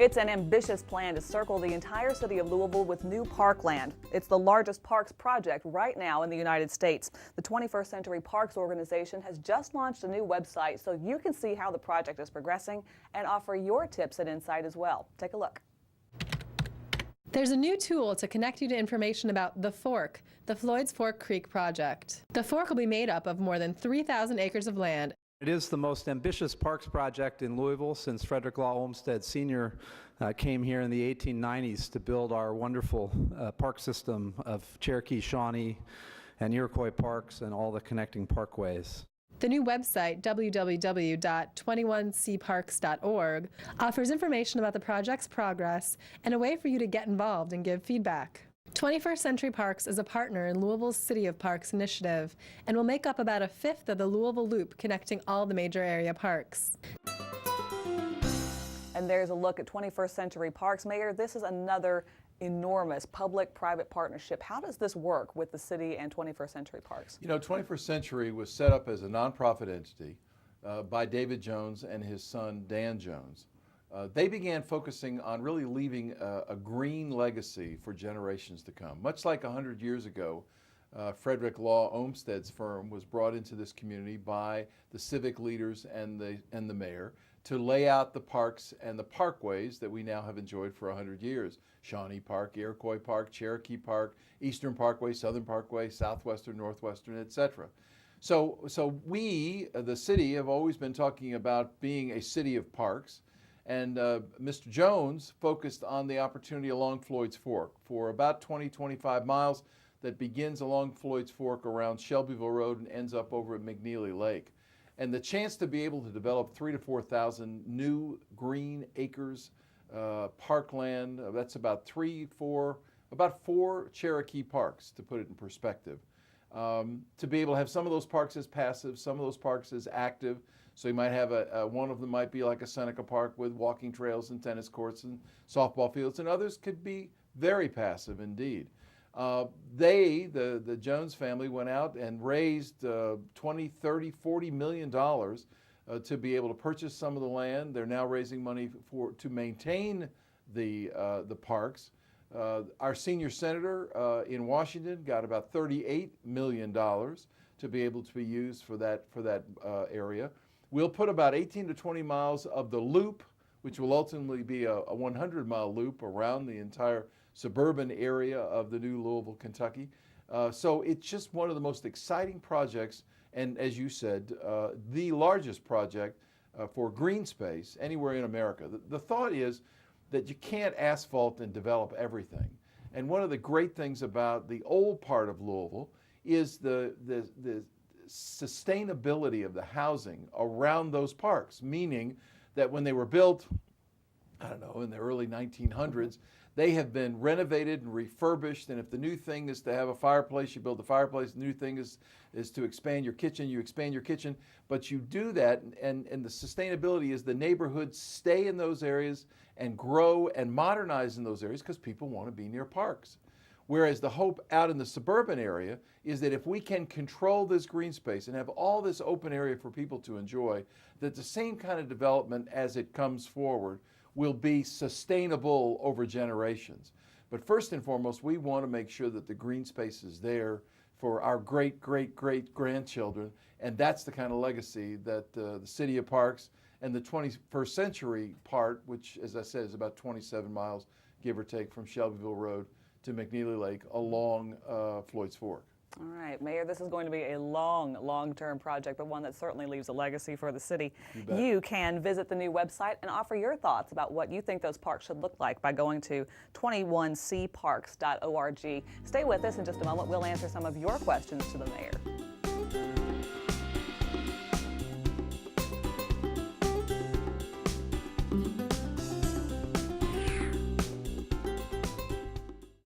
It's an ambitious plan to circle the entire city of Louisville with new parkland. It's the largest parks project right now in the United States. The 21st Century Parks organization has just launched a new website so you can see how the project is progressing and offer your tips and insight as well. Take a look. There's a new tool to connect you to information about The Fork, the Floyd's Fork Creek project. The Fork will be made up of more than 3,000 acres of land. It is the most ambitious parks project in Louisville since Frederick Law Olmsted Sr. Came here in the 1890s to build our wonderful park system of Cherokee, Shawnee, and Iroquois parks and all the connecting parkways. The new website, www.21cparks.org, offers information about the project's progress and a way for you to get involved and give feedback. 21st Century Parks is a partner in Louisville's City of Parks initiative and will make up about a fifth of the Louisville Loop connecting all the major area parks. And there's a look at 21st Century Parks. Mayor, this is another enormous public-private partnership. How does this work with the city and 21st Century Parks? You know, 21st Century was set up as a nonprofit entity by David Jones and his son Dan Jones. They began focusing on really leaving a green legacy for generations to come. Much like 100 years ago, Frederick Law Olmsted's firm was brought into this community by the civic leaders and the mayor to lay out the parks and the parkways that we now have enjoyed for 100 years. Shawnee Park, Iroquois Park, Cherokee Park, Eastern Parkway, Southern Parkway, Southwestern, Northwestern, etc. So we, the city, have always been talking about being a city of parks. And Mr. Jones focused on the opportunity along Floyd's Fork for about 20-25 miles that begins along Floyd's Fork around Shelbyville Road and ends up over at McNeely Lake. And the chance to be able to develop 3,000 to 4,000 new green acres, parkland, that's about about four Cherokee parks, to put it in perspective. To be able to have some of those parks as passive, some of those parks as active. So you might have one of them might be like a Seneca Park with walking trails and tennis courts and softball fields, and others could be very passive indeed. The Jones family went out and raised $20, $30, $40 million to be able to purchase some of the land. They're now raising money to maintain the parks. Our senior senator in Washington got about $38 million to be able to be used for that area. We'll put about 18 to 20 miles of the loop, which will ultimately be a 100-mile loop around the entire suburban area of the new Louisville, Kentucky. So it's just one of the most exciting projects, and as you said, the largest project for green space anywhere in America. The thought is that you can't asphalt and develop everything. And one of the great things about the old part of Louisville is the sustainability of the housing around those parks, meaning that when they were built, I don't know, in the early 1900s, they have been renovated and refurbished, and if the new thing is to have a fireplace, you build a fireplace. The new thing is to expand your kitchen, you expand your kitchen. But you do that, and the sustainability is the neighborhoods stay in those areas and grow and modernize in those areas because people want to be near parks. Whereas the hope out in the suburban area is that if we can control this green space and have all this open area for people to enjoy, that the same kind of development as it comes forward will be sustainable over generations. But first and foremost, we want to make sure that the green space is there for our great-great-great-grandchildren, and that's the kind of legacy that the City of Parks and the 21st Century part, which, as I said, is about 27 miles, give or take, from Shelbyville Road to McNeely Lake along Floyd's Fork. All right, Mayor, this is going to be a long-term project, but one that certainly leaves a legacy for the city. You can visit the new website and offer your thoughts about what you think those parks should look like by going to 21cparks.org. Stay with us in just a moment. We'll answer some of your questions to the mayor.